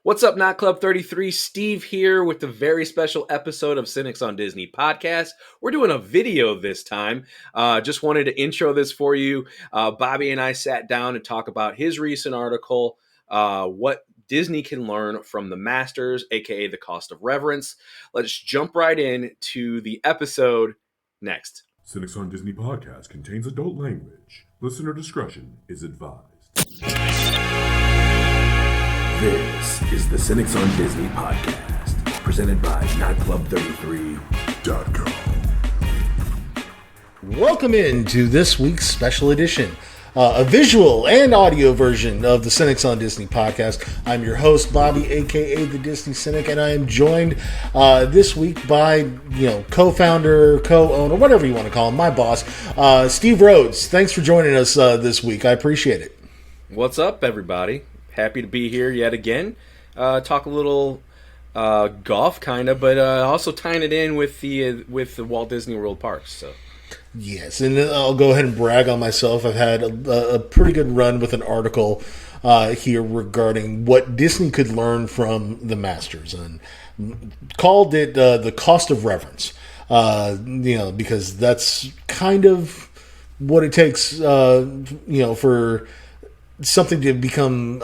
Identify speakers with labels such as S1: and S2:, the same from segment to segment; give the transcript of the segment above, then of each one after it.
S1: What's up, Not Club 33? Steve here with the very special episode of Cynics on Disney podcast. We're doing a video this time. Just wanted to intro this for you. Bobby and I sat down and talk about his recent article, what Disney can learn from the Masters, aka the cost of reverence. Let's jump right in to the episode next.
S2: Cynics on Disney podcast contains adult language. Listener discretion is advised.
S3: This is the Cynics on Disney podcast, presented by NotClub33.com.
S4: Welcome into this week's special edition, a visual and audio version of the Cynics on Disney podcast. I'm your host, Bobby, aka the Disney Cynic, and I am joined this week by, co-founder, co-owner, whatever you want to call him, my boss, Steve Rhodes. Thanks for joining us this week. I appreciate it.
S1: What's up, everybody? Happy to be here yet again. Talk a little golf, kind of, but also tying it in with the Walt Disney World parks. So,
S4: yes, and I'll go ahead and brag on myself. I've had a pretty good run with an article here regarding what Disney could learn from the Masters, and called it the cost of reverence. Because that's kind of what it takes. For something to become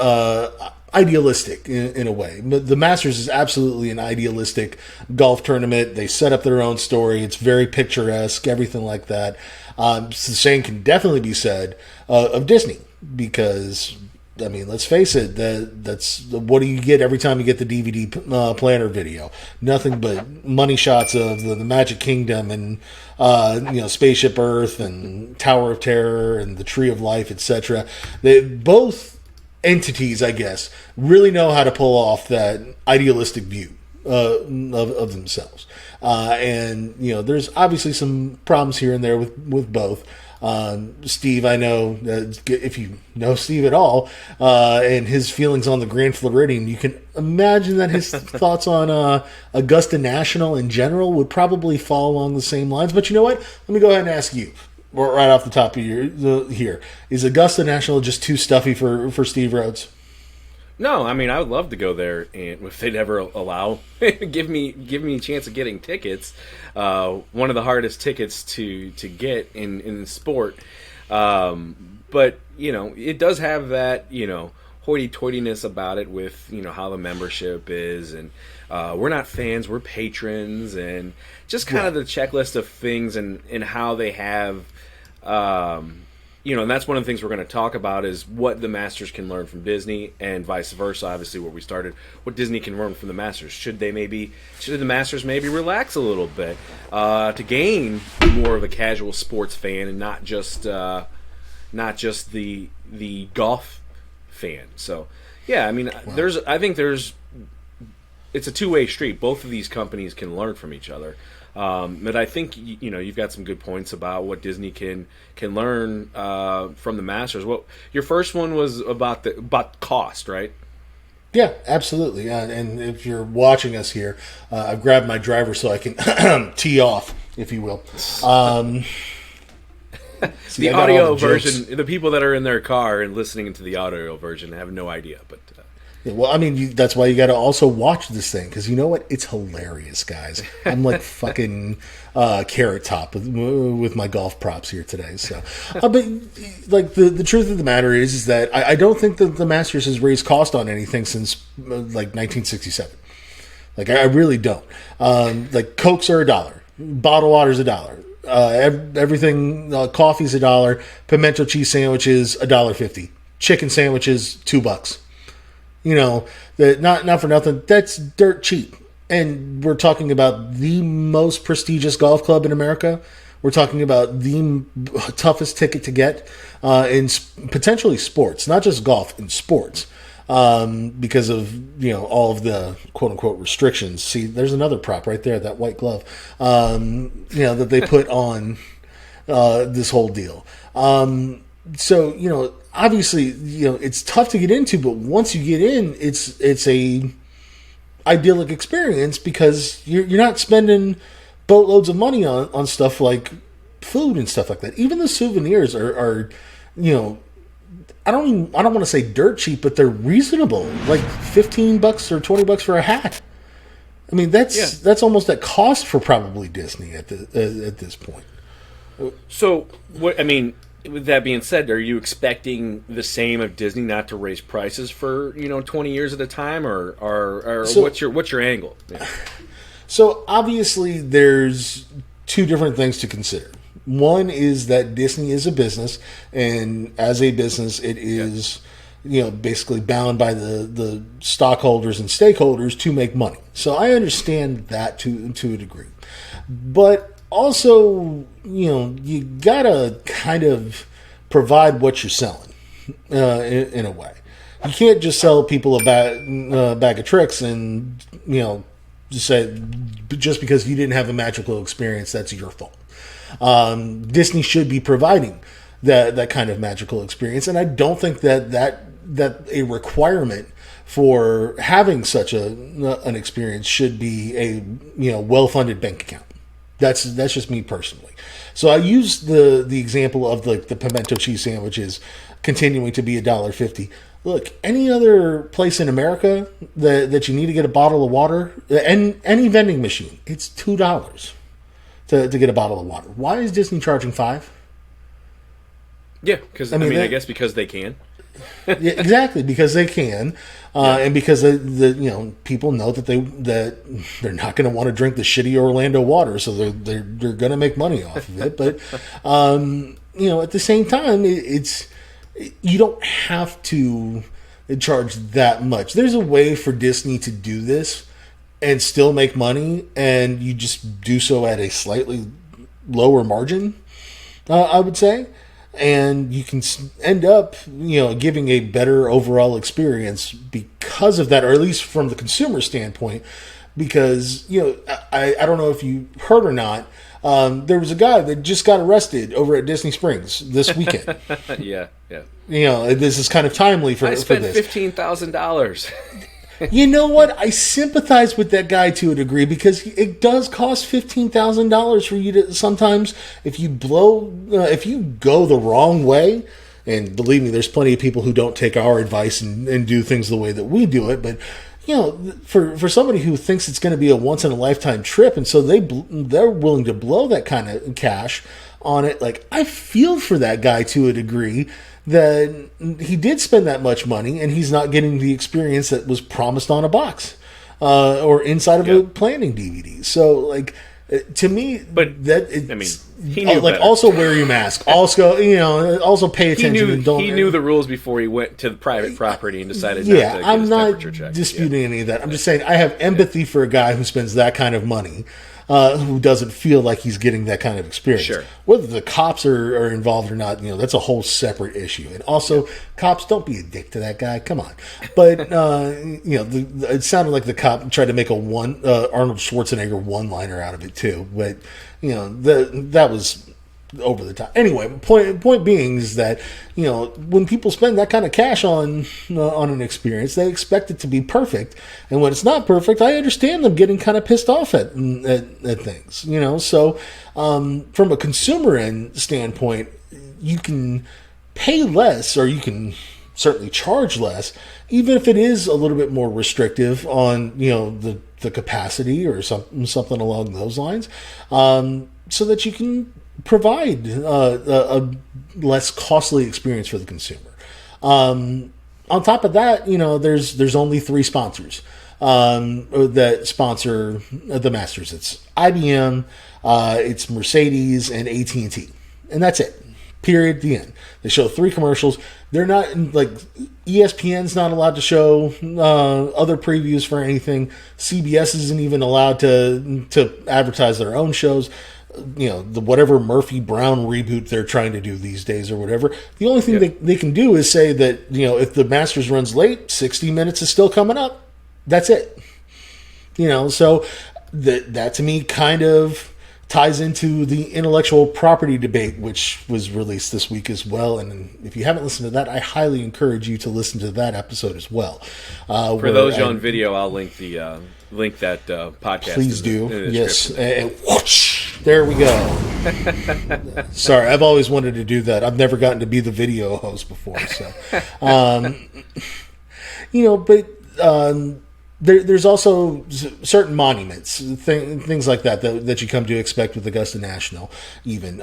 S4: idealistic in a way. The Masters is absolutely an idealistic golf tournament. They set up their own story. It's very picturesque, everything like that. The same can definitely be said of Disney, because, I mean, let's face it, that's what do you get every time you get the DVD planner video? Nothing but money shots of the Magic Kingdom and Spaceship Earth and Tower of Terror and the Tree of Life, etc. Both entities, I guess, really know how to pull off that idealistic view of themselves. There's obviously some problems here and there with both. Steve, I know, if you know Steve at all, and his feelings on the Grand Floridian, you can imagine that his thoughts on Augusta National in general would probably fall along the same lines. But you know what? Let me go ahead and ask you, right off the top of here. Is Augusta National just too stuffy for Steve Rhodes?
S1: No, I mean, I would love to go there, and if they'd ever allow, give me a chance of getting tickets. One of the hardest tickets to get in sport, but it does have that hoity-toityness about it with how the membership is, and we're not fans, we're patrons, and just kind of the checklist of things and how they have. And that's one of the things we're going to talk about is what the Masters can learn from Disney, and vice versa, obviously, where we started, what Disney can learn from the Masters. Should the Masters maybe relax a little bit to gain more of a casual sports fan and not just the golf fan. So, yeah, I mean, it's a two-way street. Both of these companies can learn from each other. But I think you've got some good points about what Disney can learn from the Masters. Well, your first one was about cost, right?
S4: Yeah, absolutely. And if you're watching us here, I've grabbed my driver so I can tee off, if you will.
S1: The audio version, the people that are in their car and listening to the audio version have no idea, but.
S4: Well, I mean, that's why you got to also watch this thing, because you know what? It's hilarious, guys. I'm like fucking Carrot Top with my golf props here today. So, but like the truth of the matter is that I don't think that the Masters has raised cost on anything since like 1967. Like I really don't. Like Cokes are $1, bottled water's $1. Everything, coffee's $1. Pimento cheese sandwiches $1.50. Chicken sandwiches $2. That not for nothing, that's dirt cheap. And we're talking about the most prestigious golf club in America. We're talking about the toughest ticket to get in potentially sports, not just golf, in sports, because of all of the quote unquote restrictions. See, there's another prop right there, that white glove, that they put on this whole deal. So, obviously, it's tough to get into, but once you get in, it's a idyllic experience, because you're not spending boatloads of money on stuff like food and stuff like that. Even the souvenirs are I don't want to say dirt cheap, but they're reasonable. Like $15 or $20 for a hat. I mean, that's almost at cost for probably Disney at this point.
S1: So, what I mean, with that being said, are you expecting the same of Disney not to raise prices for 20 years at a time, or
S4: So-
S1: what's your angle? Yeah.
S4: So obviously, there's two different things to consider. One is that Disney is a business, and as a business, it is basically bound by the stockholders and stakeholders to make money. So I understand that to a degree, but also you gotta kind of provide what you're selling in a way. You can't just sell people a bag of tricks and just say just because you didn't have a magical experience, that's your fault. Disney should be providing that kind of magical experience, and I don't think that a requirement for having such an experience should be a well-funded bank account. That's just me personally. So I use the example of the pimento cheese sandwiches continuing to be $1.50. Look, any other place in America that you need to get a bottle of water, and any vending machine, it's $2 to get a bottle of water. Why is Disney charging $5?
S1: Yeah, because I mean, I guess because they can.
S4: Yeah, exactly, because they can, and because the people know that they're not going to want to drink the shitty Orlando water, so they're going to make money off of it. But at the same time, it's you don't have to charge that much. There's a way for Disney to do this and still make money, and you just do so at a slightly lower margin, I would say. And you can end up, giving a better overall experience because of that, or at least from the consumer standpoint. Because, I don't know if you heard or not, there was a guy that just got arrested over at Disney Springs this weekend.
S1: Yeah.
S4: This is kind of timely for this.
S1: I spent $15,000.
S4: You know what? I sympathize with that guy to a degree, because it does cost $15,000 for you to sometimes, if you go the wrong way, and believe me, there's plenty of people who don't take our advice and do things the way that we do it, but for somebody who thinks it's going to be a once in a lifetime trip, and so they're willing to blow that kind of cash on it. Like, I feel for that guy to a degree, that he did spend that much money and he's not getting the experience that was promised on a box or inside of a planning DVD. So, like, to me,
S1: but
S4: that
S1: he knew better.
S4: Also wear your mask. Also, also pay attention.
S1: He knew the rules before he went to the private property and decided.
S4: Yeah,
S1: not to get
S4: I'm
S1: his
S4: not
S1: temperature checked.
S4: disputing any of that. I'm just saying I have empathy for a guy who spends that kind of money. Who doesn't feel like he's getting that kind of experience.
S1: Sure.
S4: Whether the cops are involved or not, that's a whole separate issue. And also, cops, don't be a dick to that guy. Come on. But, it sounded like the cop tried to make Arnold Schwarzenegger one-liner out of it, too. But, that was over the top. Anyway, point being is that, when people spend that kind of cash on an experience, they expect it to be perfect. And when it's not perfect, I understand them getting kind of pissed off at things, So, from a consumer end standpoint, you can pay less, or you can certainly charge less, even if it is a little bit more restrictive on, the capacity or something along those lines, so that you can provide a less costly experience for the consumer. On top of that, there's only 3 sponsors that sponsor the Masters. It's IBM, it's Mercedes, and AT&T, and that's it. Period. The end. They show 3 commercials. They're not like ESPN's not allowed to show other previews for anything. CBS isn't even allowed to advertise their own shows. The whatever Murphy Brown reboot they're trying to do these days or whatever. The only thing they can do is say that, if the Masters runs late, 60 Minutes is still coming up. That's it. So that to me kind of ties into the intellectual property debate, which was released this week as well. And if you haven't listened to that, I highly encourage you to listen to that episode as well.
S1: For those on video, I'll link that podcast.
S4: Please do. Yes. Whoosh. There we go. Sorry, I've always wanted to do that. I've never gotten to be the video host before, so but there's also certain monuments, things like that you come to expect with Augusta National. Even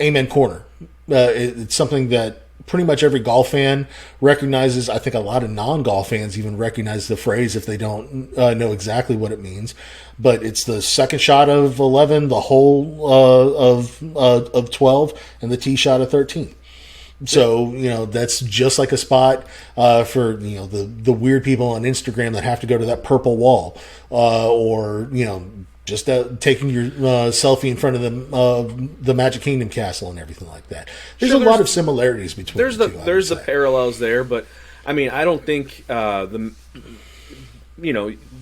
S4: Amen Corner, it's something that pretty much every golf fan recognizes. I think a lot of non-golf fans even recognize the phrase if they don't know exactly what it means. But it's the second shot of 11, the hole of 12, and the tee shot of 13. So, that's just like a spot for, the weird people on Instagram that have to go to that purple wall or, just taking your selfie in front of the Magic Kingdom castle and everything like that. There's a lot of similarities between the two.
S1: There's the parallels there, but I mean, I don't think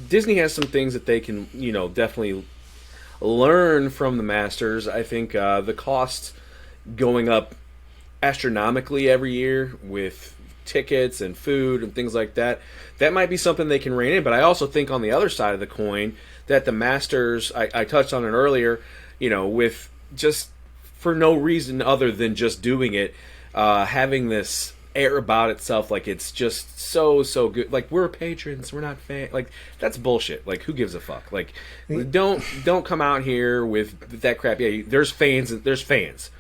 S1: Disney has some things that they can, definitely learn from the Masters. I think the cost going up astronomically every year with tickets and food and things like that might be something they can rein in. But I also think on the other side of the coin that the Masters, I touched on it earlier, with just for no reason other than just doing it, having this air about itself like it's just so good. Like, we're patrons, we're not fans. Like, that's bullshit. Like, who gives a fuck? Like, don't come out here with that crap. Yeah, there's fans.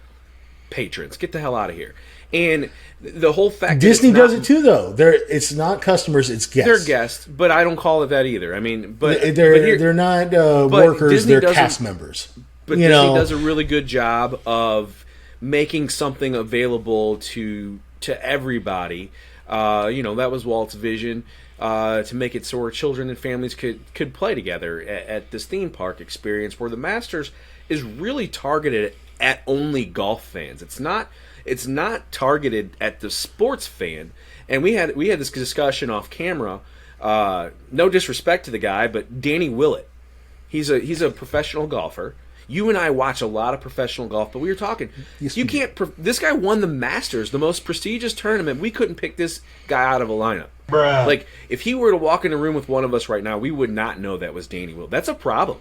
S1: Patrons, get the hell out of here. And the whole fact
S4: Disney does it too, though. It's not customers, it's guests.
S1: They're guests, but I don't call it that either. I mean,
S4: they're not workers;
S1: Disney
S4: they're cast members.
S1: But Disney does a really good job of making something available to everybody. That was Walt's vision, to make it so where children and families could play together at this theme park experience, where the Masters is really targeted at only golf fans. It's not targeted at the sports fan. And we had this discussion off camera. No disrespect to the guy, but Danny Willett, he's a professional golfer. You and I watch a lot of professional golf, but we were talking. Yes, this guy won the Masters, the most prestigious tournament. We couldn't pick this guy out of a lineup.
S4: Bruh.
S1: Like, if he were to walk in a room with one of us right now, we would not know that was Danny Willett. That's a problem.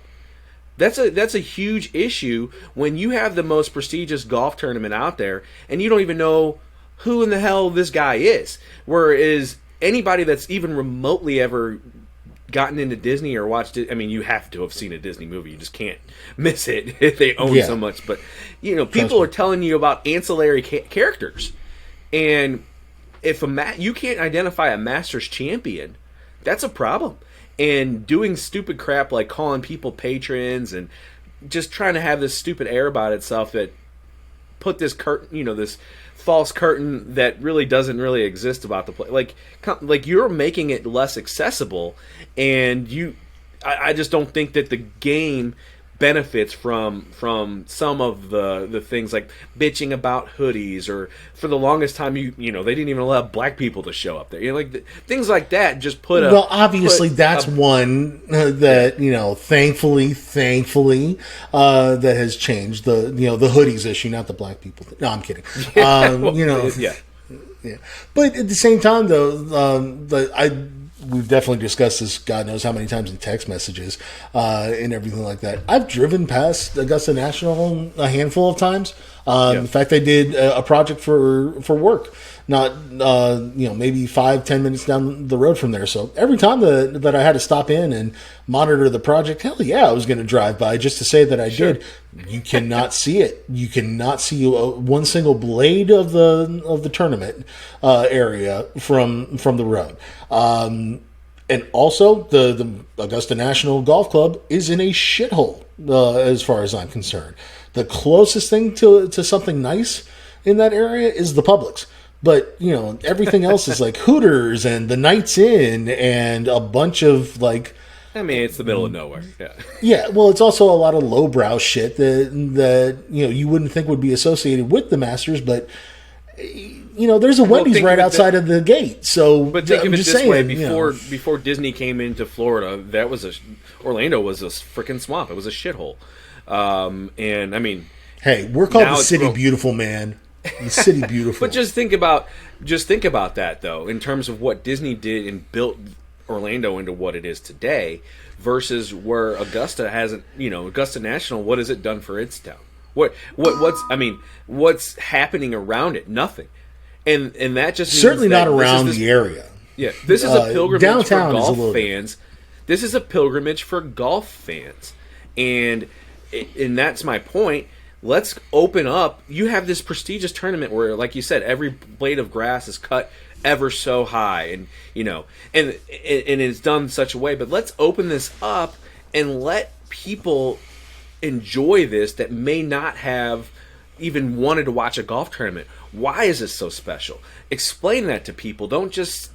S1: That's a huge issue when you have the most prestigious golf tournament out there and you don't even know who in the hell this guy is. Whereas anybody that's even remotely ever gotten into Disney or watched it, I mean, you have to have seen a Disney movie. You just can't miss it if they own so much. But, people are telling you about ancillary characters. And if you can't identify a Masters champion, that's a problem. And doing stupid crap like calling people patrons and just trying to have this stupid air about itself that put this curtain, this false curtain that really doesn't really exist about the play. Like you're making it less accessible, and I just don't think that the game benefits from some of the things like bitching about hoodies, or for the longest time they didn't even allow black people to show up there. Things like that just
S4: obviously that's one that thankfully that has changed the the hoodies issue, not the black people thing. No, I'm kidding. Yeah. But at the same time, though, we've definitely discussed this, God knows how many times in text messages and everything like that. I've driven past Augusta National a handful of times. In fact, I did a project for work, not maybe 5-10 minutes down the road from there. So every time that I had to stop in and monitor the project, hell yeah, I was going to drive by just to say that I did. You cannot see it. You cannot see one single blade of the tournament area from the road. And also, the Augusta National Golf Club is in a shithole, as far as I'm concerned. The closest thing to something nice in that area is the Publix. But, everything else is like Hooters and the Knights Inn and a bunch of,
S1: it's the middle of nowhere. Yeah.
S4: Yeah, well, it's also a lot of lowbrow shit that you wouldn't think would be associated with the Masters, but there's a Wendy's right outside of the gate. So,
S1: but think of it this way: before Disney came into Florida, Orlando was a freaking swamp. It was a shithole. And I mean,
S4: hey, we're called the City Beautiful, man. The City Beautiful.
S1: But just think about that though, in terms of what Disney did and built Orlando into what it is today, versus where Augusta hasn't. Augusta National. What has it done for its town? What's happening around it? Nothing. And that just means
S4: certainly
S1: that
S4: not around the area.
S1: Yeah, this is a pilgrimage
S4: downtown
S1: for
S4: is a
S1: golf
S4: little
S1: fans. This is a pilgrimage for golf fans, and that's my point. Let's open up. You have this prestigious tournament where, like you said, every blade of grass is cut ever so high, and and it's done in such a way. But let's open this up and let people enjoy this that may not have even wanted to watch a golf tournament. Why is this so special? Explain that to people. Don't just,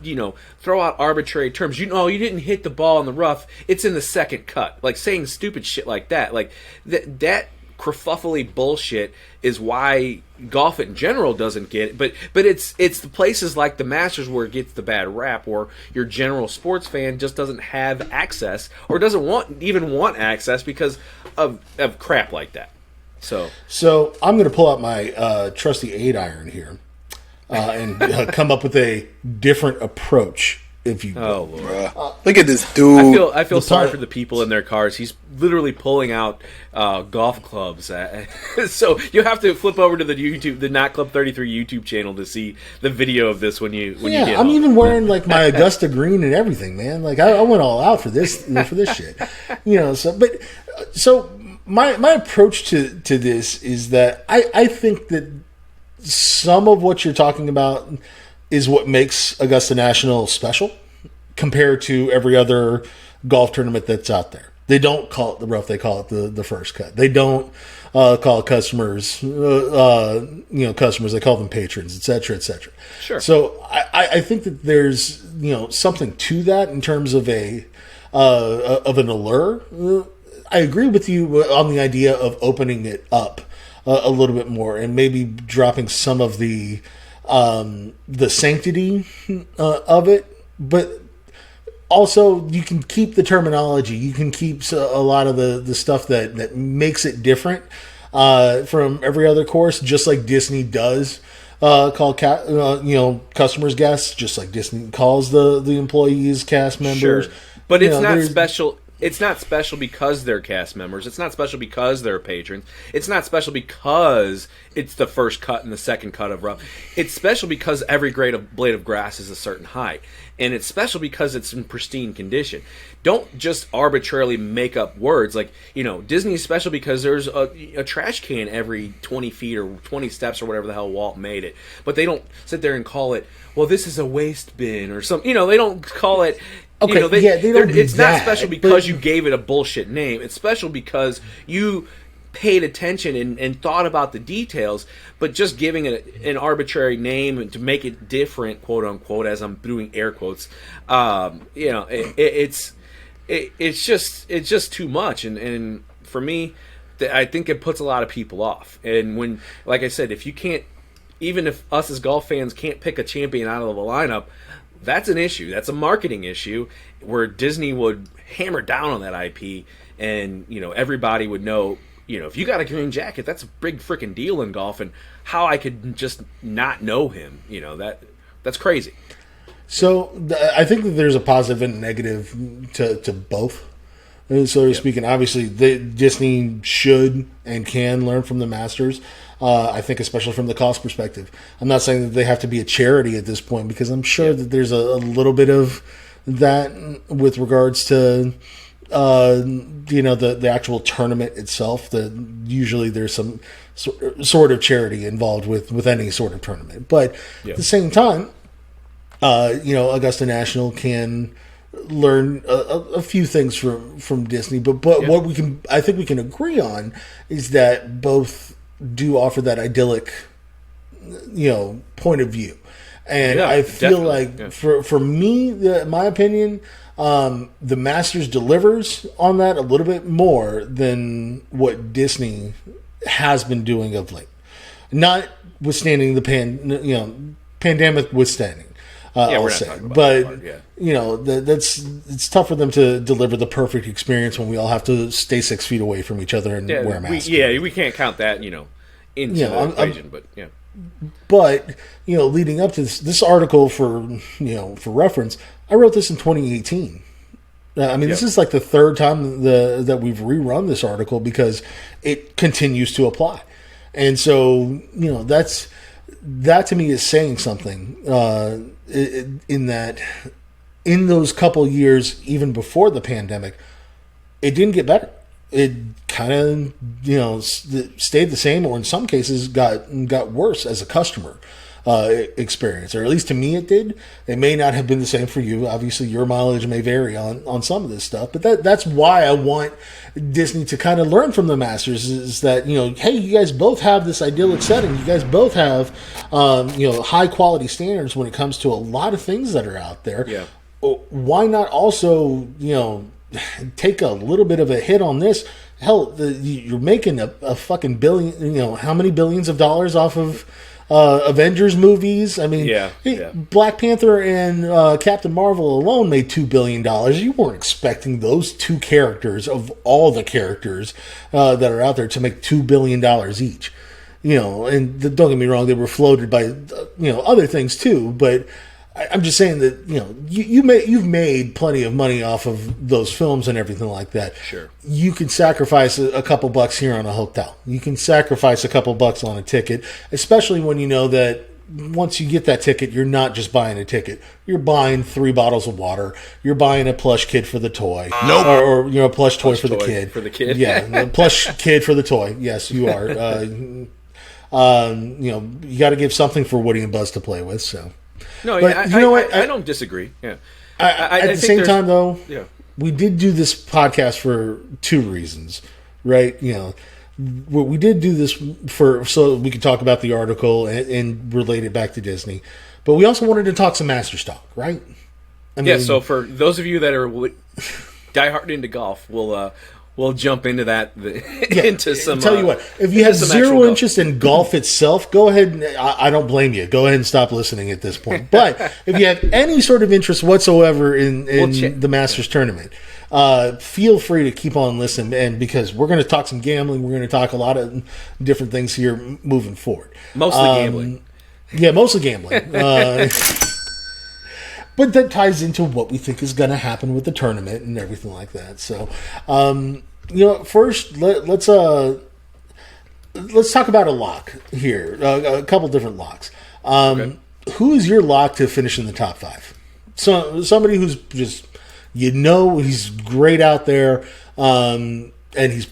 S1: throw out arbitrary terms. You didn't hit the ball in the rough. It's in the second cut. Like saying stupid shit like that. Like that kerfuffly bullshit is why golf in general doesn't get it. But it's the places like the Masters where it gets the bad rap, or your general sports fan just doesn't have access, or doesn't want access because of crap like that. So
S4: I'm going to pull out my trusty 8-iron here and come up with a different approach. If you
S1: oh Lord,
S5: look at this dude.
S1: I feel sorry for the people in their cars. He's literally pulling out golf clubs. So you have to flip over to the Not Club 33 YouTube channel to see the video of this when you get
S4: I'm
S1: home.
S4: even wearing like my Augusta green and everything, man. Like I went all out for this shit. So my approach to this is that I think that some of what you're talking about is what makes Augusta National special compared to every other golf tournament that's out there. They don't call it the rough; they call it the first cut. They don't call customers, customers. They call them patrons, et cetera, et cetera.
S1: Sure.
S4: So I think that there's something to that in terms of an allure. I agree with you on the idea of opening it up a little bit more and maybe dropping some of the sanctity of it, but also you can keep the terminology. You can keep a lot of the stuff that makes it different from every other course, just like Disney does call customers guests, just like Disney calls the employees cast members.
S1: Sure. But it's not special. It's not special because they're cast members. It's not special because they're patrons. It's not special because it's the first cut and the second cut of rough. It's special because every blade of grass is a certain height. And it's special because it's in pristine condition. Don't just arbitrarily make up words. Like, Disney is special because there's a trash can every 20 feet or 20 steps or whatever the hell Walt made it. But they don't sit there and call it, well, this is a waste bin or something. They don't call it...
S4: Okay, they don't do
S1: it's
S4: that,
S1: not special because you gave it a bullshit name. It's special because you paid attention and thought about the details, but just giving it an arbitrary name to make it different, quote unquote, as I'm doing air quotes, it's just too much. And for me, I think it puts a lot of people off. And when, like I said, if you can't, even if us as golf fans can't pick a champion out of the lineup, that's an issue. That's a marketing issue where Disney would hammer down on that IP, and everybody would know. If you got a green jacket, that's a big freaking deal in golf, and how I could just not know him, that's crazy.
S4: So I think that there's a positive and negative to both. So speaking, obviously, Disney should and can learn from the Masters. I think especially from the cost perspective. I'm not saying that they have to be a charity at this point, because I'm sure that there's a little bit of that with regards to the actual tournament itself. That usually there's some sort of charity involved with any sort of tournament. But at the same time, Augusta National can learn a few things from Disney. But what I think we can agree on is that both do offer that idyllic, point of view. And I feel like for me, my opinion, the Masters delivers on that a little bit more than what Disney has been doing of late. Notwithstanding the pandemic withstanding.
S1: We're not talking about
S4: but it's tough for them to deliver the perfect experience when we all have to stay 6 feet away from each other and wear masks.
S1: We can't count that, into the equation,
S4: But leading up to this article for reference, I wrote this in 2018. I mean, this is like the third time that we've rerun this article because it continues to apply. And so, that to me is saying something in that in those couple years, even before the pandemic, it didn't get better. It kind of, stayed the same, or in some cases got worse as a customer experience, or at least to me it did. It may not have been the same for you. Obviously, your mileage may vary on some of this stuff, but that's why I want Disney to kind of learn from the Masters, is that, hey, you guys both have this idyllic setting. You guys both have, high quality standards when it comes to a lot of things that are out there.
S1: Yeah.
S4: Why not also, take a little bit of a hit on this? Hell, you're making a fucking billion, how many billions of dollars off of Avengers movies? I mean, Black Panther and Captain Marvel alone made $2 billion. You weren't expecting those two characters, of all the characters that are out there, to make $2 billion each. And don't get me wrong, they were floated by, other things too, but I'm just saying that, you've made plenty of money off of those films and everything like that.
S1: Sure.
S4: You can sacrifice a couple bucks here on a hotel. You can sacrifice a couple bucks on a ticket, especially when you know that once you get that ticket, you're not just buying a ticket. You're buying 3 bottles of water. You're buying a plush kid for the toy.
S1: Nope.
S4: Or a plush toy for the kid.
S1: For the kid.
S4: Yeah, a plush kid for the toy. Yes, you are. You got to give something for Woody and Buzz to play with, so...
S1: No,
S4: but
S1: I don't disagrry. Yeah.
S4: At the same time, though,
S1: yeah,
S4: we did do this podcast for 2 reasons, right? We did do this so we could talk about the article and relate it back to Disney, but we also wanted to talk some Masters talk, right?
S1: So for those of you that are diehard into golf, we'll jump into that into some.
S4: I'll tell you what, if you have zero interest in golf itself, go ahead. And I don't blame you. Go ahead and stop listening at this point. But if you have any sort of interest whatsoever in the Masters tournament, feel free to keep on listening. And because we're going to talk some gambling, we're going to talk a lot of different things here moving forward.
S1: Mostly gambling.
S4: Yeah, mostly gambling. But that ties into what we think is going to happen with the tournament and everything like that. So, first let's talk about a lock here. A couple different locks.
S1: Okay.
S4: Who is your lock to finish in the top 5? So somebody who's just he's great out there, and he's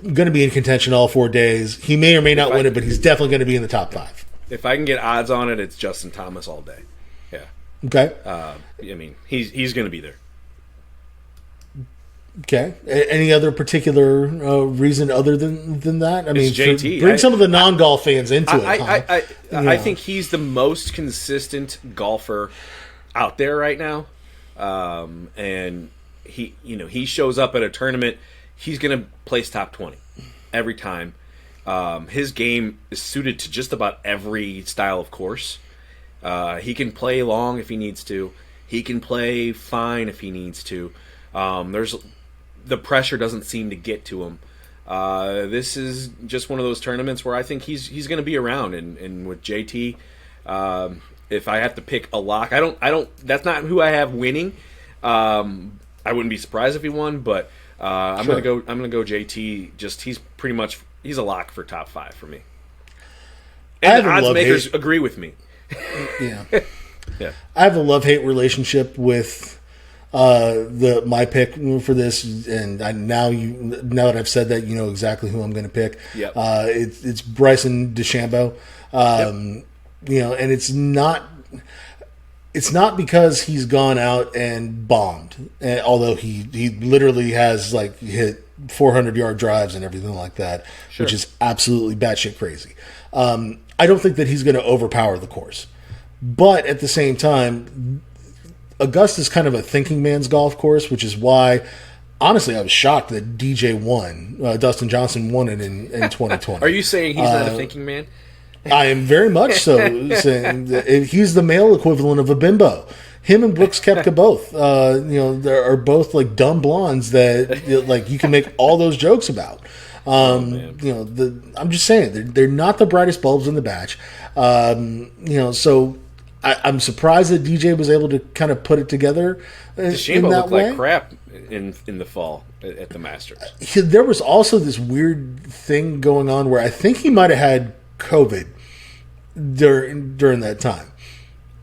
S4: going to be in contention all 4 days. He may or may not win it, but he's definitely going to be in the top 5.
S1: If I can get odds on it, it's Justin Thomas all day. Yeah.
S4: Okay.
S1: He's going to be there.
S4: Okay. Any other particular reason other than that? I mean,
S1: JT.
S4: Bring some of the non-golf fans into it.
S1: I think he's the most consistent golfer out there right now, and he shows up at a tournament. He's going to place top 20 every time. His game is suited to just about every style of course. He can play long if he needs to. He can play fine if he needs to. The pressure doesn't seem to get to him. This is just one of those tournaments where I think he's going to be around. And with JT, if I have to pick a lock, I don't. That's not who I have winning. I wouldn't be surprised if he won, but I'm going to go JT. Just he's a lock for top 5 for me. And the odds makers agree with me.
S4: Yeah.
S1: Yeah.
S4: I have a love-hate relationship with my pick for this, and now that I've said that, you know exactly who I'm going to pick.
S1: Yep.
S4: It's Bryson DeChambeau. And it's not because he's gone out and bombed, although he literally has hit 400-yard drives and everything like that,
S1: sure,
S4: which is absolutely batshit crazy. I don't think that he's going to overpower the course. But at the same time, Augusta is kind of a thinking man's golf course, which is why, honestly, I was shocked that DJ won. Dustin Johnson won it in 2020.
S1: Are you saying he's not a thinking man?
S4: I am very much so saying that he's the male equivalent of a bimbo. Him and Brooks Koepka both, are both like dumb blondes that you can make all those jokes about. I'm just saying they're not the brightest bulbs in the batch. So I'm surprised that DJ was able to kind of put it together in
S1: DeChambeau
S4: that
S1: looked
S4: way.
S1: like crap in the fall at the Masters.
S4: There was also this weird thing going on where I think he might have had COVID during that time,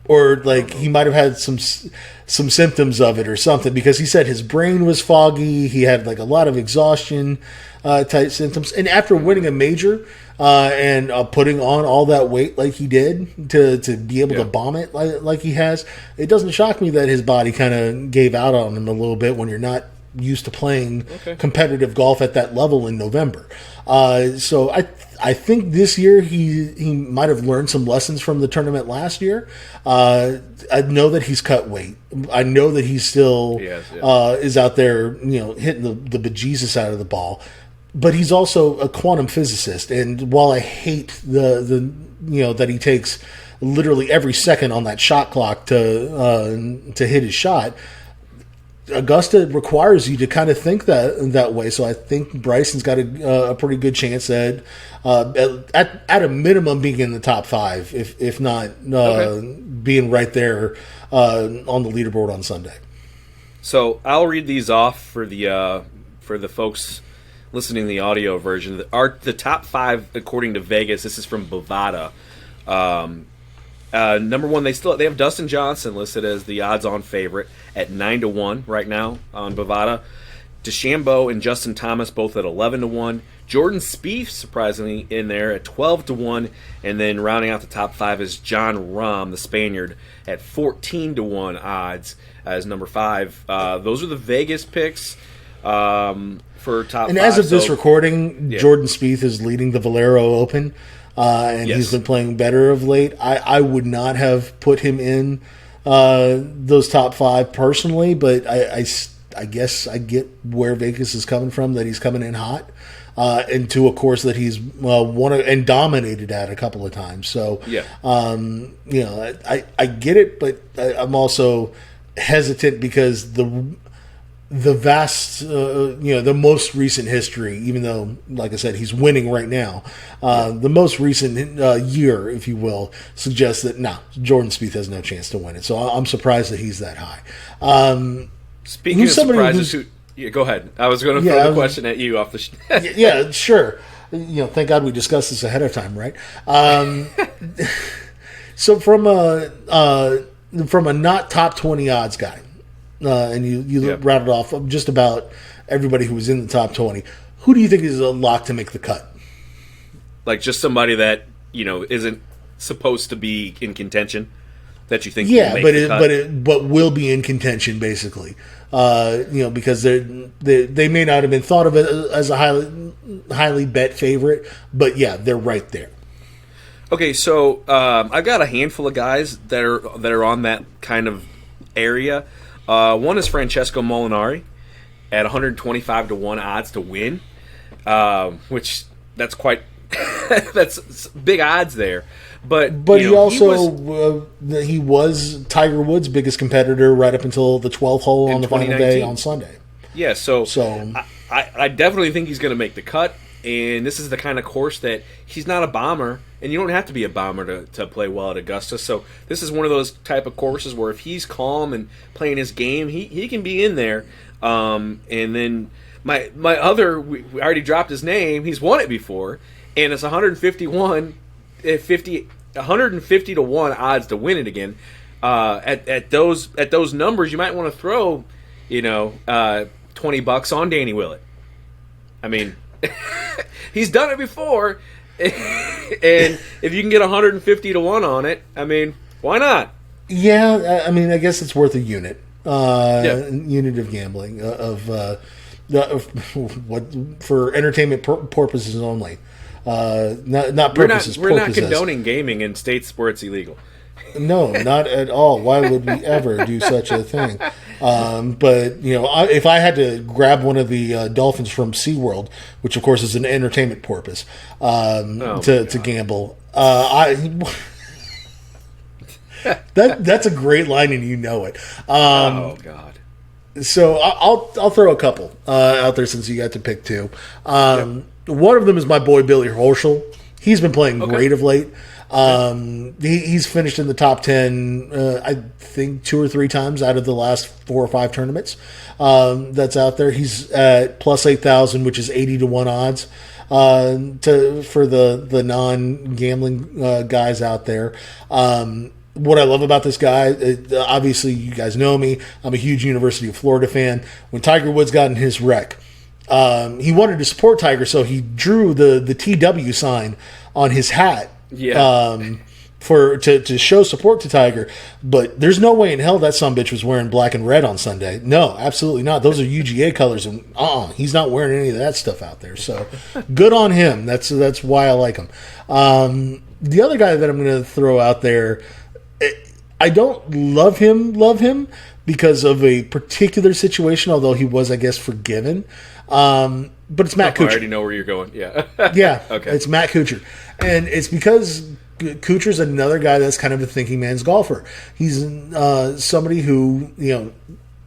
S4: or like he might have had some symptoms of it or something, because he said his brain was foggy. He had like a lot of exhaustion type symptoms, and after winning a major and putting on all that weight like he did to be able to bomb it like he has, it doesn't shock me that his body kind of gave out on him a little bit when you're not used to playing competitive golf at that level in November. So I think this year he might have learned some lessons from the tournament last year. I know that he's cut weight. I know that he still is out there, hitting the bejesus out of the ball. But he's also a quantum physicist, and while I hate the that he takes literally every second on that shot clock to hit his shot, Augusta requires you to kind of think that way. So I think Bryson's got a pretty good chance at a minimum being in the top 5, if not being right there on the leaderboard on Sunday.
S1: So I'll read these off for the folks listening to the audio version. The top 5 according to Vegas. This is from Bovada. Number 1, they have Dustin Johnson listed as the odds-on favorite at 9-1 right now on Bovada. DeChambeau and Justin Thomas both at 11-1. Jordan Spieth surprisingly in there at 12-1, and then rounding out the top 5 is John Rahm, the Spaniard, at 14-1 odds as number 5. Those are the Vegas picks for top 5.
S4: And as of this recording, Jordan Spieth is leading the Valero Open. And he's been playing better of late. I would not have put him in those top 5 personally, but I guess I get where Vegas is coming from, that he's coming in hot, and to a course that he's won and dominated at a couple of times. So, I get it, but I'm also hesitant because the vast, the most recent history, even though, like I said, he's winning right now, the most recent year, if you will, suggests that, Jordan Spieth has no chance to win it. So I'm surprised that he's that high.
S1: Speaking of surprises, go ahead. I was going to throw the question at you off the
S4: yeah, sure. Thank God we discussed this ahead of time, right? So from a not top 20 odds guy, and you rattled off just about everybody who was in the top 20. Who do you think is a lock to make the cut?
S1: Like just somebody that isn't supposed to be in contention that you think
S4: but will be in contention basically. Because they may not have been thought of as a highly bet favorite, but they're right there.
S1: Okay, so I've got a handful of guys that are on that kind of area. One is Francesco Molinari at 125-1 odds to win, which that's quite that's big odds there. But
S4: he also he was Tiger Woods' biggest competitor right up until the 12th hole on the final day on Sunday.
S1: Yeah, so I definitely think he's going to make the cut. And this is the kind of course that he's not a bomber, and you don't have to be a bomber to play well at Augusta. So this is one of those type of courses where if he's calm and playing his game, he can be in there. And then my other, we already dropped his name. He's won it before, and it's 150-1 odds to win it again. At those numbers, you might want to throw $20 on Danny Willett. I mean. He's done it before, and if you can get 150-1 on it, I mean, why not?
S4: Yeah, I mean, I guess it's worth a unit, unit of gambling of what for entertainment purposes only, not purposes.
S1: We're not condoning gaming in states where it's illegal.
S4: No, not at all. Why would we ever do such a thing? But if I had to grab one of the dolphins from SeaWorld, which of course is an entertainment purpose, to gamble, that's a great line, and you know it.
S1: Oh God!
S4: So I'll throw a couple out there since you got to pick 2. One of them is my boy Billy Horschel. He's been playing great of late. He's finished in the top 10, I think 2 or 3 times out of the last 4 or 5 tournaments that's out there. He's at plus 8,000, which is 80 to 1 odds for the non-gambling guys out there. What I love about this guy, obviously you guys know me, I'm a huge University of Florida fan. When Tiger Woods got in his wreck, he wanted to support Tiger, so he drew the TW sign on his hat.
S1: Yeah.
S4: To show support to Tiger, but there's no way in hell that sumbitch was wearing black and red on Sunday. No, absolutely not. Those are UGA colors, and he's not wearing any of that stuff out there. So good on him. That's why I like him. The other guy that I'm going to throw out there, I don't love him because of a particular situation. Although he was, I guess, forgiven. But it's Matt Kuchar.
S1: I already know where you're going. Yeah.
S4: Yeah.
S1: Okay.
S4: It's Matt Kuchar. And it's because Kuchar's another guy that's kind of a thinking man's golfer. He's somebody who,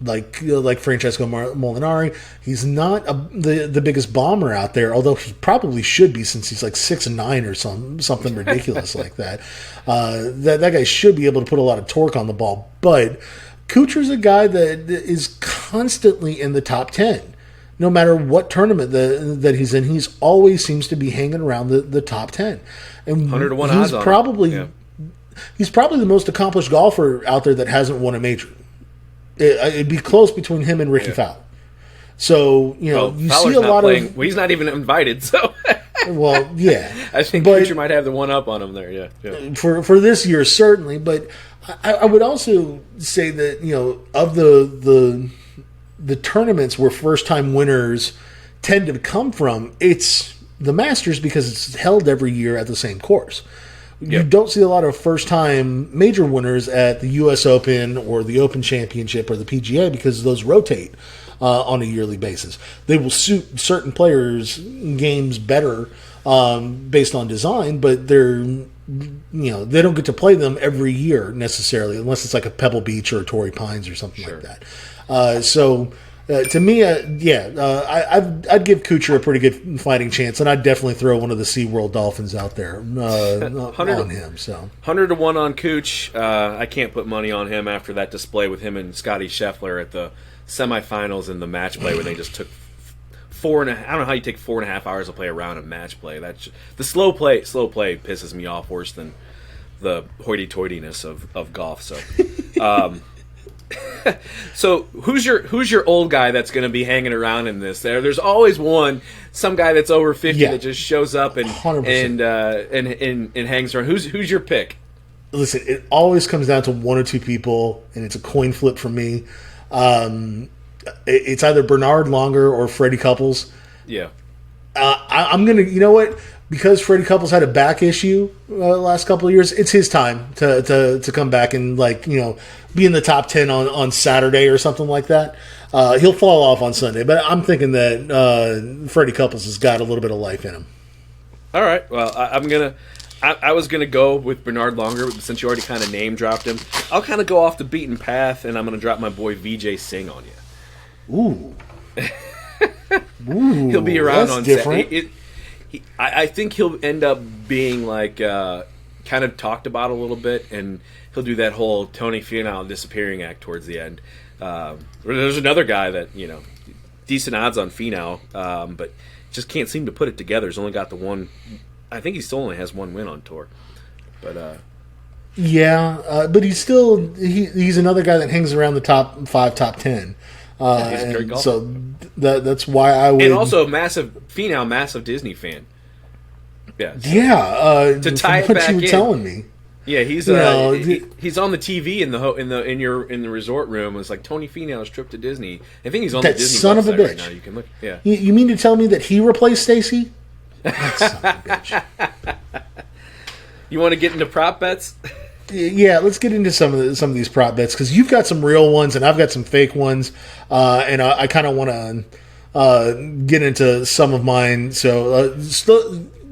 S4: like Francesco Molinari, he's not the biggest bomber out there, although he probably should be since he's like 6'9" or something ridiculous like that. That guy should be able to put a lot of torque on the ball. But Kuchar's a guy that is constantly in the top 10. No matter what tournament that he's in, he's always seems to be hanging around the top 10. And
S1: 100 to 1
S4: he's
S1: odds on
S4: probably he's probably the most accomplished golfer out there that hasn't won a major. It'd be close between him and Ricky Fowler. So, you
S1: Fowler's
S4: see a lot
S1: playing,
S4: of...
S1: Well, he's not even invited, so...
S4: Well, yeah.
S1: I think Kuchar might have the one up on him there, yeah.
S4: For this year, certainly. But I would also say that, of the tournaments where first-time winners tend to come from, it's the Masters because it's held every year at the same course. You don't see a lot of first-time major winners at the U.S. Open or the Open Championship or the PGA because those rotate on a yearly basis. They will suit certain players' games better based on design, but they don't get to play them every year necessarily, unless it's like a Pebble Beach or a Torrey Pines or something like that. To me, I'd give Kuchar a pretty good fighting chance, and I'd definitely throw one of the SeaWorld Dolphins out there on him. So
S1: 100 to 1 on Cooch. I can't put money on him after that display with him and Scotty Scheffler at the semifinals in the match play where they just took I don't know how you take 4.5 hours to play a round of match play. That's the slow play pisses me off worse than the hoity-toityness of golf. So. So who's your old guy that's going to be hanging around in this? There's always some guy that's over 50 that just shows up and hangs around. Who's your pick?
S4: Listen, it always comes down to one or two people, and it's a coin flip for me. It's either Bernard Longer or Freddie Couples.
S1: Yeah,
S4: I'm gonna. You know what? Because Freddie Couples had a back issue last couple of years, it's his time to come back and be in the top 10 on Saturday or something like that. He'll fall off on Sunday, but I'm thinking that Freddie Couples has got a little bit of life in him.
S1: All right. Well, I was gonna go with Bernard Longer since you already kind of name dropped him. I'll kind of go off the beaten path, and I'm gonna drop my boy VJ Singh on you.
S4: Ooh,
S1: he'll be around on
S4: different.
S1: I think he'll end up being kind of talked about a little bit, and he'll do that whole Tony Finau disappearing act towards the end. There's another guy that decent odds on Finau, but just can't seem to put it together. He's only got the one. I think he still only has one win on tour, but
S4: but he's another guy that hangs around the top 5, top 10.
S1: He's a great golfer.
S4: So that's why I would.
S1: And also massive Disney fan. Yeah.
S4: To
S1: tie it
S4: what
S1: back
S4: you were
S1: in.
S4: telling me.
S1: Yeah, he's he's on the TV in the resort room. It's like Tony Finau's trip to Disney. I think he's on
S4: That
S1: the Disney
S4: son of a
S1: website right
S4: bitch.
S1: now. You can look. Yeah.
S4: You mean to tell me that he replaced Stacy? That son of a bitch.
S1: You want to get into prop bets?
S4: Yeah, let's get into some of these prop bets because you've got some real ones and I've got some fake ones, and I kind of want to get into some of mine. So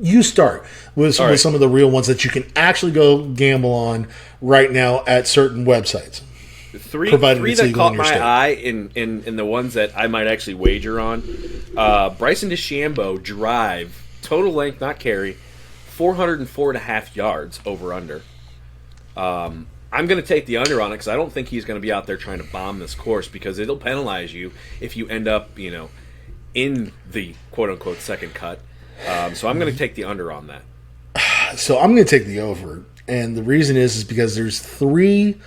S4: you start with some of the real ones that you can actually go gamble on right now at certain websites.
S1: Three
S4: it's
S1: that
S4: legal
S1: caught
S4: in your
S1: my
S4: state.
S1: eye in the ones that I might actually wager on. Bryson DeChambeau drive, total length, not carry, 404.5 yards over under. I'm going to take the under on it because I don't think he's going to be out there trying to bomb this course because it'll penalize you if you end up, in the quote-unquote second cut. So I'm going to take the under on that.
S4: So I'm going to take the over. And the reason is because there's 3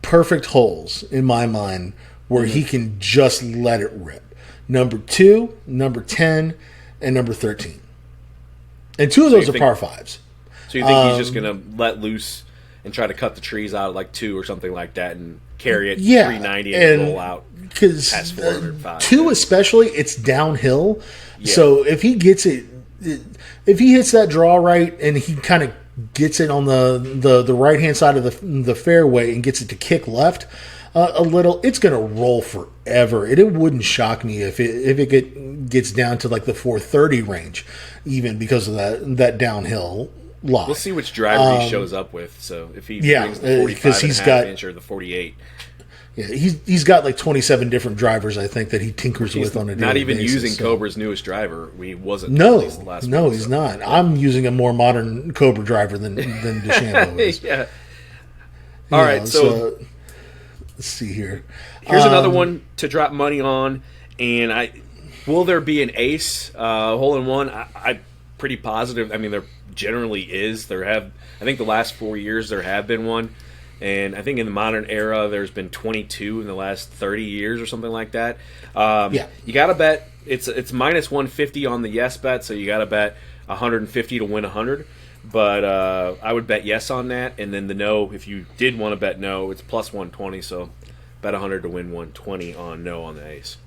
S4: perfect holes in my mind where he can just let it rip. Number 2, number 10, and number 13. And 2 of those are par 5s.
S1: So you think he's just going to let loose and try to cut the trees out at like 2 or something like that and carry it 390 and roll out
S4: because
S1: past 405?
S4: 2 especially, it's downhill. Yeah. So if he gets it, if he hits that draw right and he kind of gets it on the right hand side of the fairway and gets it to kick left a little, it's going to roll forever. It wouldn't shock me if it gets down to like the 430 range, even because of that downhill lie.
S1: We'll see which driver he shows up with. So if he brings the 45 and a half inch or the 48.
S4: Yeah, he's got like 27 different drivers, I think, that he tinkers with on a daily basis.
S1: Not even using Cobra's newest driver. He wasn't.
S4: No,
S1: the last
S4: he's not. Yeah. I'm using a more modern Cobra driver than DeChambeau is.
S1: Yeah. All right, so
S4: let's see here.
S1: Here's another one to drop money on, and will there be an ace hole in one? I'm pretty positive. I mean, there generally is. I think the last 4 years there have been one. And I think in the modern era, there's been 22 in the last 30 years or something like that. You got to bet. It's minus 150 on the yes bet, so you got to bet 150 to win 100. But I would bet yes on that. And then the no, if you did want to bet no, it's plus 120. So bet 100 to win 120 on no on the ace.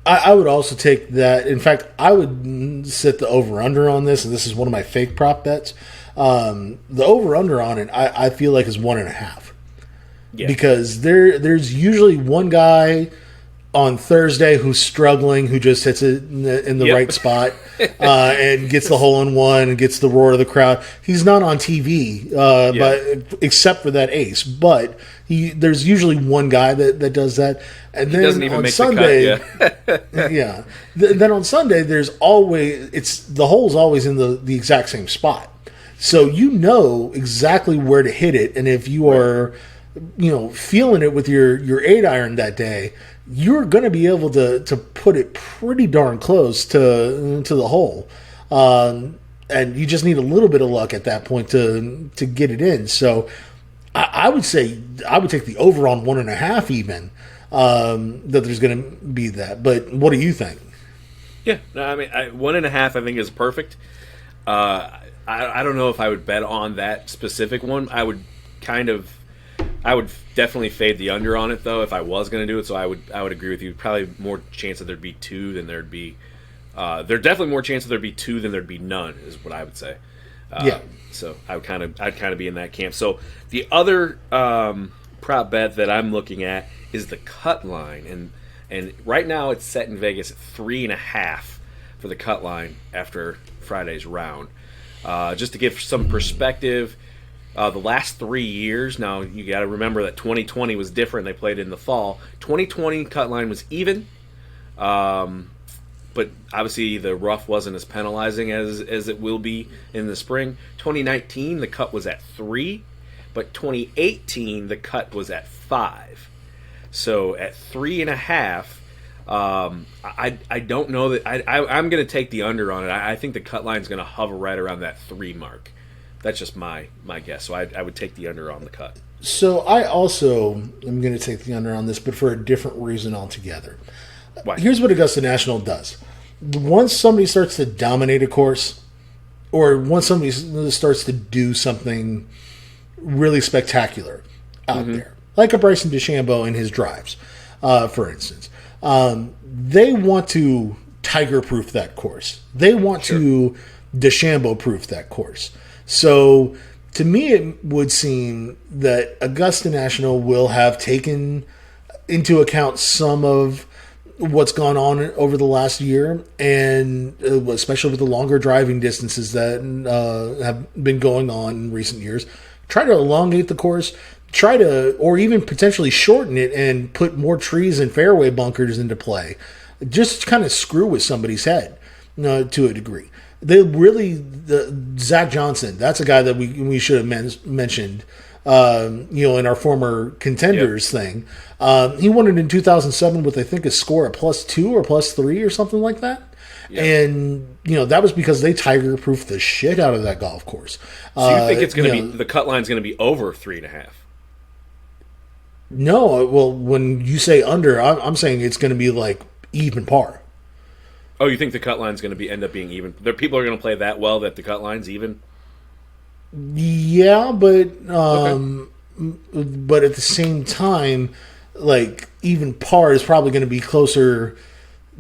S4: I would also take that. In fact, I would set the over-under on this, and this is one of my fake prop bets. The over-under on it, I feel like is 1.5. Yeah. Because there's usually one guy on Thursday who's struggling, who just hits it in the right spot and gets the hole in one and gets the roar of the crowd. He's not on TV, but except for that ace. But there's usually one guy that does that. And then
S1: doesn't even
S4: on
S1: make
S4: Sunday,
S1: the cut.
S4: yeah. Then on Sunday, there's always the hole's always in the exact same spot. So you know exactly where to hit it, and if you are, feeling it with your 8-iron that day, you're going to be able to put it pretty darn close to the hole, and you just need a little bit of luck at that point to get it in. So I would say I would take the over on 1.5 even, that there's going to be that. But what do you think?
S1: Yeah, I mean 1.5 I think is perfect. I don't know if I would bet on that specific one. I would definitely fade the under on it though if I was going to do it. So I would agree with you. Probably more chance that there'd be 2 than there'd be. There's definitely more chance that there'd be 2 than there'd be none is what I would say.
S4: Yeah.
S1: So I'd kind of be in that camp. So the other prop bet that I'm looking at is the cut line, and right now it's set in Vegas at 3.5 for the cut line after Friday's round. Just to give some perspective, the last 3 years, now you got to remember that 2020 was different. They played in the fall. 2020 cut line was even, but obviously the rough wasn't as penalizing as it will be in the spring. 2019, the cut was at 3, but 2018, the cut was at 5. So at 3.5, I don't know that I'm going to take the under on it. I think the cut line is going to hover right around that 3 mark. That's just my guess. So I would take the under on the cut.
S4: So I also am going to take the under on this, but for a different reason altogether.
S1: Why?
S4: Here's what Augusta National does. Once somebody starts to dominate a course, or once somebody starts to do something really spectacular out there, like a Bryson DeChambeau in his drives, for instance, they want to tiger-proof that course. They want to DeChambeau-proof that course. So to me, it would seem that Augusta National will have taken into account some of what's gone on over the last year, and especially with the longer driving distances that have been going on in recent years. Try to elongate the course, or even potentially shorten it and put more trees and fairway bunkers into play. Just kind of screw with somebody's head to a degree. they really Zach Johnson. That's a guy that we should have mentioned. In our former contenders thing, he won it in 2007 with I think a score of +2 or +3 or something like that. Yeah. And that was because they tiger-proofed the shit out of that golf course.
S1: So you think it's going to be the cut line's going to be over 3.5?
S4: No, well, when you say under, I'm saying it's going to be like even par.
S1: Oh, you think the cut line's going to end up being even? People are going to play that well that the cut line's even?
S4: Yeah, but but at the same time, like even par is probably going to be closer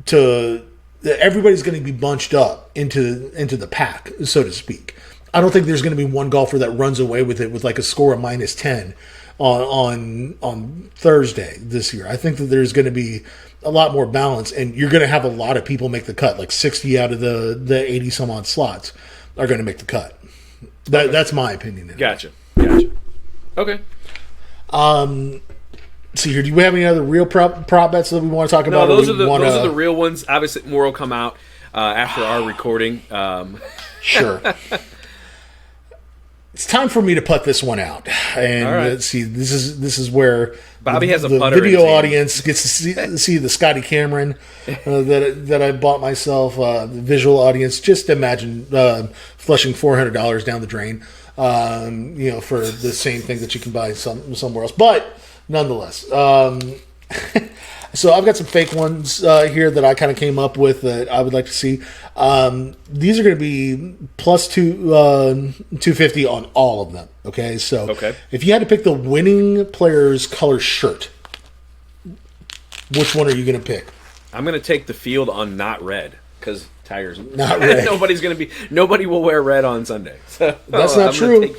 S4: to everybody's going to be bunched up into the pack, so to speak. I don't think there's going to be one golfer that runs away with it with like a score of -10 on Thursday this year. I think that there's going to be a lot more balance, and you're going to have a lot of people make the cut. Like 60 out of the 80 some odd slots are going to make the cut. That's my opinion.
S1: Gotcha. Okay.
S4: See here, do we have any other real prop bets that we want to talk about?
S1: No, those are the real ones. Obviously, more will come out after our recording.
S4: Sure. It's time for me to put this one out, and let's see. This is where
S1: Bobby has a
S4: the
S1: putter
S4: video audience gets to see the Scotty Cameron that I bought myself. The visual audience, just imagine flushing $400 down the drain, for the same thing that you can buy somewhere else. But nonetheless, so I've got some fake ones here that I kind of came up with that I would like to see. These are going to be +250 on all of them. Okay, so if you had to pick the winning player's color shirt, which one are you going to pick?
S1: I'm going to take the field on not red because Tiger's
S4: not red.
S1: Nobody will wear red on Sunday. So,
S4: that's not true.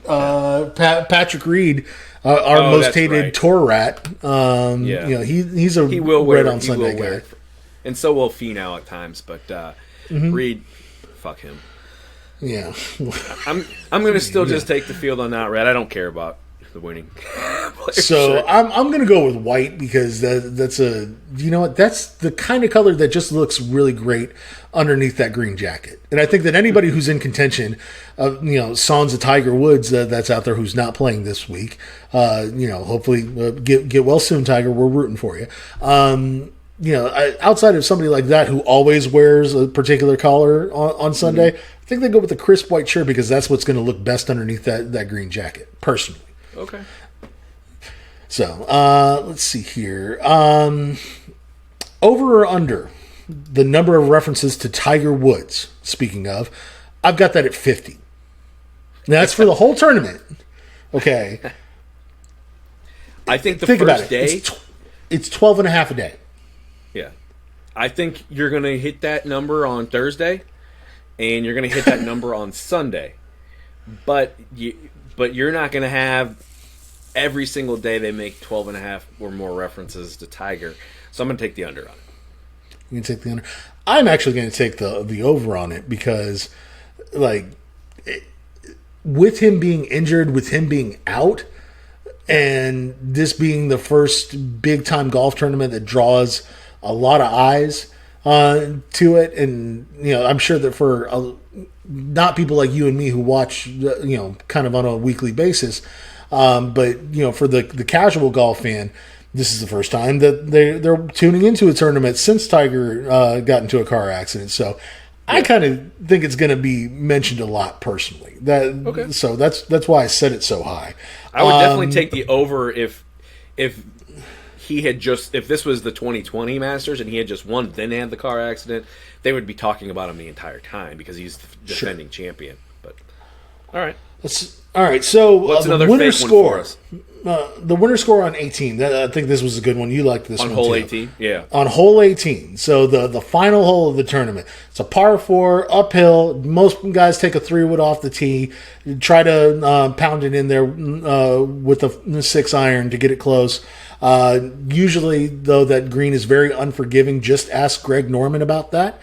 S4: Patrick Reed. Our most hated tour rat. He's a
S1: he will wear
S4: red on Sunday guy.
S1: And so will Finau at times, but Reed, fuck him.
S4: Yeah.
S1: I'm going to still just take the field on not red. I don't care about the winning.
S4: So I'm going to go with white because that's that's the kind of color that just looks really great underneath that green jacket. And I think that anybody who's in contention, Sons of Tiger Woods that's out there who's not playing this week, hopefully get well soon, Tiger. We're rooting for you. Outside of somebody like that who always wears a particular color on Sunday, I think they go with the crisp white shirt because that's what's going to look best underneath that green jacket, personally.
S1: Okay.
S4: So, let's see here. Over or under the number of references to Tiger Woods, speaking of, I've got that at 50. Now, that's for the whole tournament. Okay.
S1: I think
S4: Think
S1: first day...
S4: It's 12 and a half a day.
S1: Yeah. I think you're going to hit that number on Thursday, and you're going to hit that number on Sunday. But you're not going to have every single day they make 12 and a half or more references to Tiger. So I'm going to take the under on it.
S4: You can take the under. I'm actually going to take the over on it because, with him being injured, with him being out, and this being the first big-time golf tournament that draws a lot of eyes to it, and, I'm sure that for not people like you and me who watch, kind of on a weekly basis, but, for the casual golf fan, this is the first time that they're tuning into a tournament since Tiger got into a car accident. So I kind of think it's going to be mentioned a lot personally. So that's why I set it so high.
S1: I would definitely take the over if he had if this was the 2020 Masters and he had just won, then had the car accident, they would be talking about him the entire time because he's the defending champion. But all right.
S4: All right, so
S1: what's another
S4: winner
S1: fake
S4: score?
S1: One for us?
S4: The winner score on 18. I think this was a good one. You liked this
S1: on
S4: one
S1: hole
S4: too.
S1: 18. Yeah,
S4: on hole 18. So the final hole of the tournament. It's a par 4 uphill. Most guys take a 3-wood off the tee, try to pound it in there with a 6-iron to get it close. Usually, though, that green is very unforgiving. Just ask Greg Norman about that.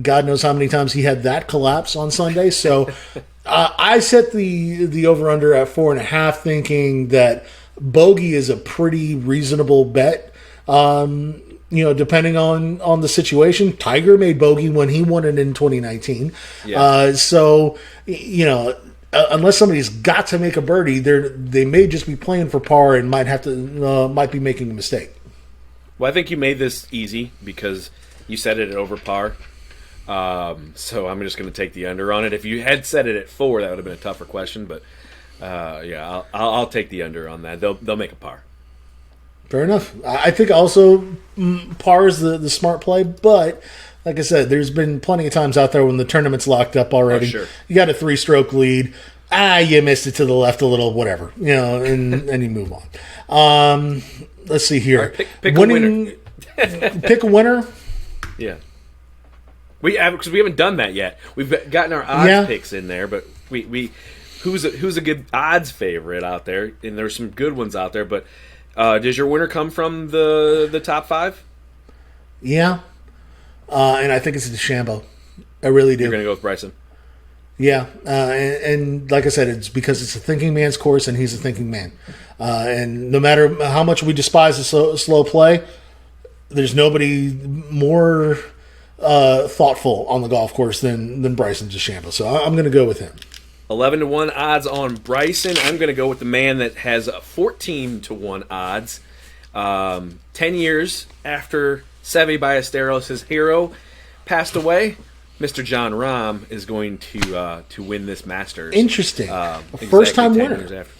S4: God knows how many times he had that collapse on Sunday. So I set the over-under at 4.5, thinking that bogey is a pretty reasonable bet Depending on the situation, Tiger made bogey when he won it in 2019.
S1: Yeah.
S4: Unless somebody's got to make a birdie, they may just be playing for par and might be making a mistake.
S1: Well, I think you made this easy because you set it at over par. So I'm just going to take the under on it. If you had set it at 4, that would have been a tougher question. But I'll take the under on that. They'll make a par.
S4: Fair enough. I think also par is the smart play, but like I said, there's been plenty of times out there when the tournament's locked up already.
S1: Oh, sure.
S4: You got a 3-stroke lead. You missed it to the left a little, whatever, and you move on. Let's see here.
S1: Right, pick a winner.
S4: Pick a winner.
S1: Yeah. Because we haven't done that yet. We've gotten our odds picks in there, but who's a good odds favorite out there? And there's some good ones out there, but does your winner come from the top 5?
S4: Yeah. And I think it's DeChambeau. I really do.
S1: You're going to go with Bryson?
S4: Yeah. And like I said, it's because it's a thinking man's course and he's a thinking man. And no matter how much we despise the slow play, there's nobody more thoughtful on the golf course than Bryson DeChambeau. So I'm going to go with him.
S1: 11-1 odds on Bryson. I'm going to go with the man that has 14-1 odds. 10 years after Seve Ballesteros, his hero, passed away, Mr. John Rahm is going to win this Masters.
S4: Interesting.
S1: Exactly
S4: First-time
S1: 10
S4: winner.
S1: years after.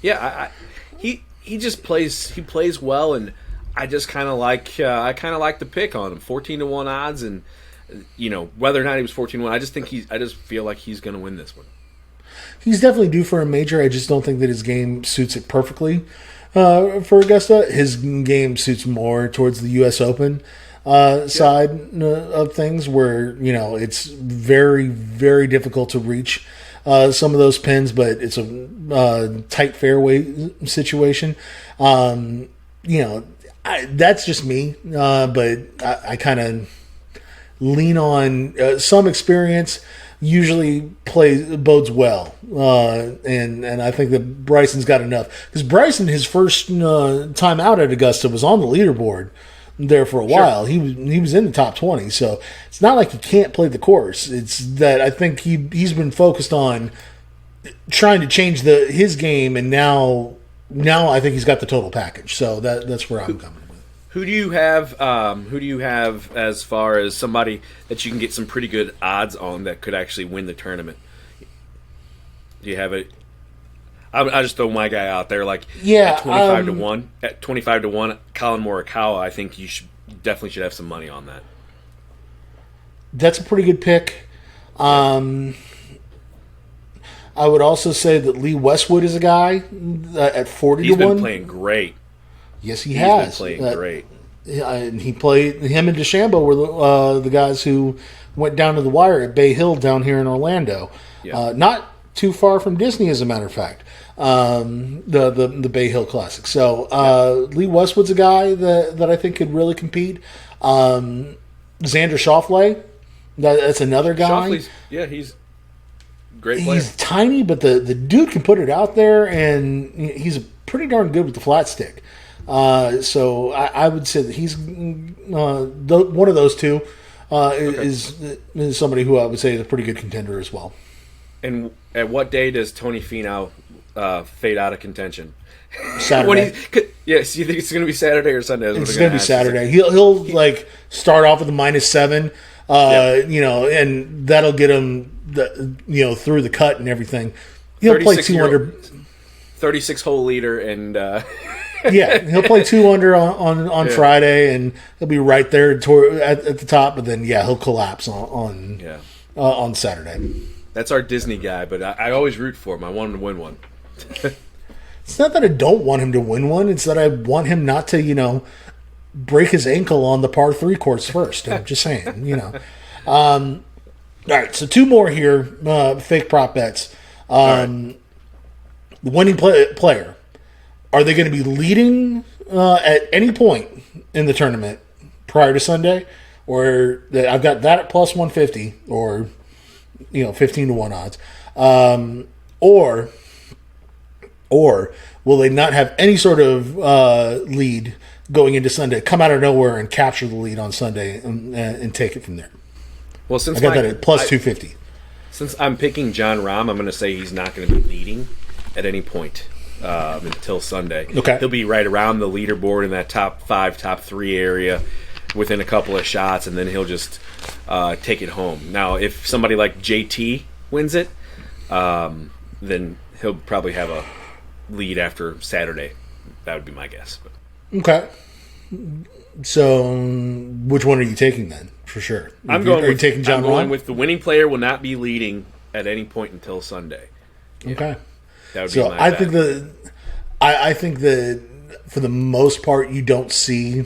S1: Yeah, he just plays well, and I just kind of like the pick on him. 14-1 odds, and whether or not he was 14-1, I just feel like he's going to win this one.
S4: He's definitely due for a major. I just don't think that his game suits it perfectly for Augusta. His game suits more towards the U.S. Open side of things, where it's very, very difficult to reach some of those pins, but it's a tight fairway situation. That's just me, but I kind of lean on some experience. Usually bodes well, and I think that Bryson's got enough, because Bryson, his first time out at Augusta, was on the leaderboard there for a while. He was in the top 20, so it's not like he can't play the course. It's that I think he's been focused on trying to change his game, and now I think he's got the total package. So that's where I'm coming.
S1: Who do you have? Who do you have as far as somebody that you can get some pretty good odds on that could actually win the tournament? Do you have it? I just throw my guy out there, at 25-1. At 25-1, Colin Morikawa. I think you definitely should have some money on that.
S4: That's a pretty good pick. I would also say that Lee Westwood is a guy at 40-1.
S1: He's been playing great.
S4: Yes, he has.
S1: He's been playing great.
S4: And him and DeChambeau were the guys who went down to the wire at Bay Hill down here in Orlando. Yeah. Not too far from Disney, as a matter of fact. The Bay Hill Classic. So Lee Westwood's a guy that I think could really compete. Xander Schauffele, that's another guy.
S1: He's a great player.
S4: He's tiny, but the dude can put it out there, and he's pretty darn good with the flat stick. So I would say that he's one of those two is somebody who I would say is a pretty good contender as well.
S1: And at what day does Tony Finau fade out of contention?
S4: Saturday.
S1: Yes, you think it's going to be Saturday or Sunday?
S4: It's going to be Saturday. He'll start off with a -7, and that'll get him through the cut and everything. He'll play 2 under,
S1: 36-hole leader, and
S4: yeah, he'll play 2 under on Friday, and he'll be right there at the top. But then he'll collapse on Saturday.
S1: That's our Disney guy, but I always root for him. I want him to win one.
S4: It's not that I don't want him to win one. It's that I want him not to, break his ankle on the par 3 course first. I'm just saying, All right, so 2 more here, fake prop bets. The winning player. Are they going to be leading at any point in the tournament prior to Sunday? Or I've got that at plus 150 or 15-1 odds. Or will they not have any sort of lead going into Sunday, come out of nowhere and capture the lead on Sunday and take it from there.
S1: Well, since
S4: I got that at plus 250.
S1: Since I'm picking John Rahm, I'm going to say he's not going to be leading at any point until Sunday.
S4: Okay.
S1: He'll be right around the leaderboard in that top 5, top 3 area within a couple of shots, and then he'll just take it home. Now, if somebody like JT wins it, then he'll probably have a lead after Saturday. That would be my guess.
S4: Okay. So, which one are you taking then, for sure? Are you taking John
S1: I'm going
S4: Rahm?
S1: with the winning player will not be leading at any point until Sunday. Yeah.
S4: Okay.
S1: That would be my
S4: I
S1: bet.
S4: think that for the most part, you don't see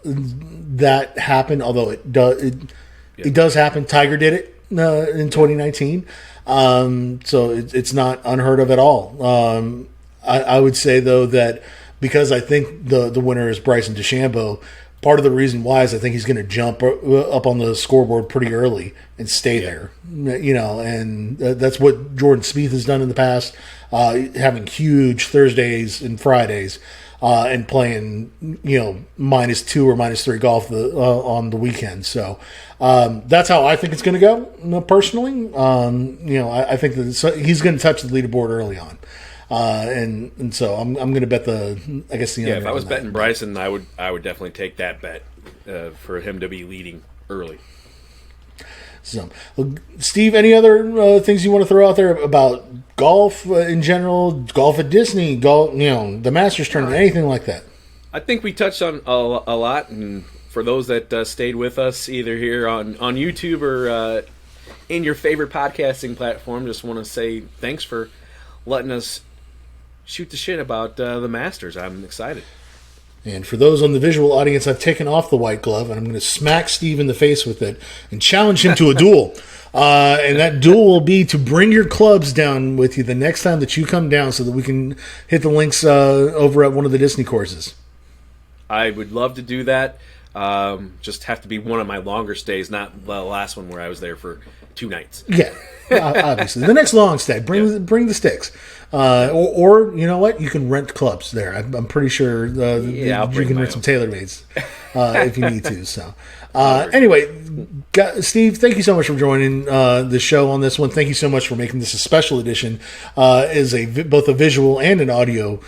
S4: that happen. Although it does happen. Tiger did it in 2019, so it's not unheard of at all. I would say though that because I think the winner is Bryson DeChambeau. Part of the reason why is I think he's going to jump up on the scoreboard pretty early and stay there, and that's what Jordan Spieth has done in the past, having huge Thursdays and Fridays, and playing, -2 or -3 golf on the weekend. So that's how I think it's going to go personally. I think that he's going to touch the leaderboard early on. And so I'm going to bet the
S1: if I was betting Bryson, I would definitely take that bet for him to be leading early.
S4: So, Steve, any other things you want to throw out there about golf in general, golf at Disney, golf, the Masters tournament, anything like that?
S1: I think we touched on a lot, and for those that stayed with us either here on YouTube or in your favorite podcasting platform, just want to say thanks for letting us shoot the shit about the Masters. I'm excited.
S4: And for those on the visual audience, I've taken off the white glove, and I'm going to smack Steve in the face with it and challenge him to a duel. And that duel will be to bring your clubs down with you the next time that you come down so that we can hit the links over at one of the Disney courses.
S1: I would love to do that. Just have to be one of my longer stays, not the last one where I was there for 2 nights.
S4: Yeah, obviously. The next long stay, bring the sticks. Or you know what? You can rent clubs there. I'm pretty sure you can rent some TaylorMades if you need to. So anyway, Steve, thank you so much for joining the show on this one. Thank you so much for making this a special edition as both a visual and an audio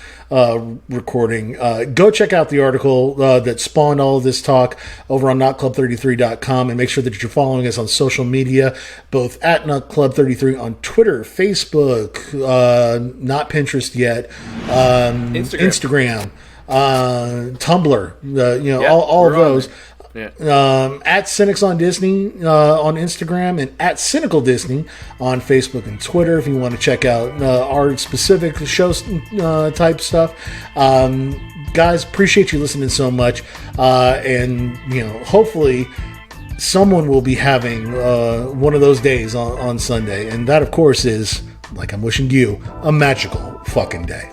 S4: recording. Go check out the article that spawned all of this talk over on notclub33.com, and make sure that you're following us on social media, both at notclub33 on Twitter, Facebook, not Pinterest yet, Instagram, Tumblr, all of those. At Cynics on Disney on Instagram, and at Cynical Disney on Facebook and Twitter if you want to check out our specific show type stuff. Guys, appreciate you listening so much, and hopefully someone will be having one of those days on Sunday, and that of course is, like I'm wishing you, a magical fucking day.